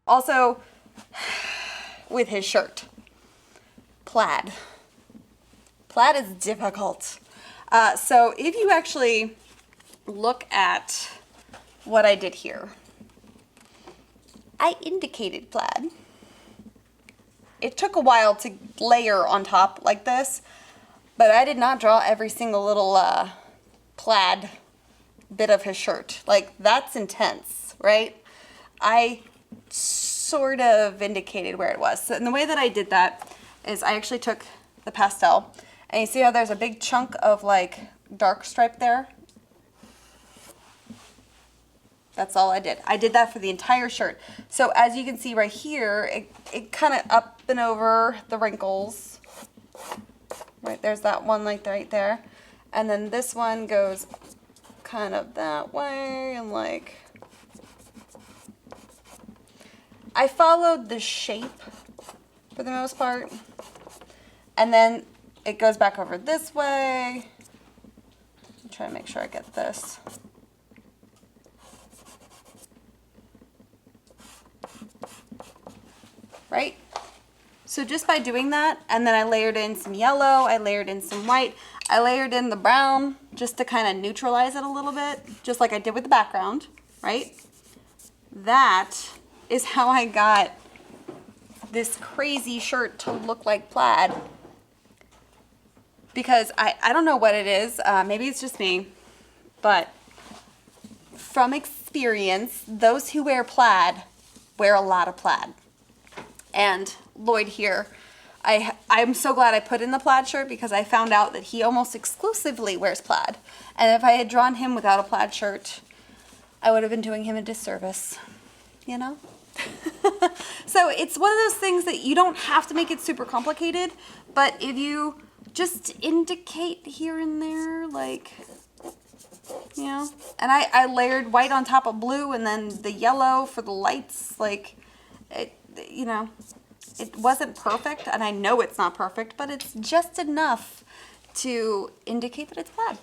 Also, with his shirt, plaid. Plaid is difficult. So if you actually look at what I did here, I indicated plaid. It took a while to layer on top like this, but I did not draw every single little plaid bit of his shirt. Like, that's intense, right? I sort of indicated where it was. So, and the way that I did that is I actually took the pastel, and you see how there's a big chunk of like dark stripe there? That's all I did. I did that for the entire shirt. So as you can see right here, it kind of up and over the wrinkles. Right, there's that one like right there. And then this one goes kind of that way and like, I followed the shape for the most part. And then it goes back over this way. I'm trying to make sure I get this. Right? So just by doing that, and then I layered in some yellow, I layered in some white, I layered in the brown just to kind of neutralize it a little bit, just like I did with the background, right? That is how I got this crazy shirt to look like plaid. Because I don't know what it is, maybe it's just me, but from experience, those who wear plaid wear a lot of plaid. And Lloyd here, I'm so glad I put in the plaid shirt because I found out that he almost exclusively wears plaid. And if I had drawn him without a plaid shirt, I would have been doing him a disservice, you know? So it's one of those things that you don't have to make it super complicated, but if you just indicate here and there, like, you know, and I layered white on top of blue and then the yellow for the lights, like, it, you know, it wasn't perfect, and I know it's not perfect, but it's just enough to indicate that it's plaid.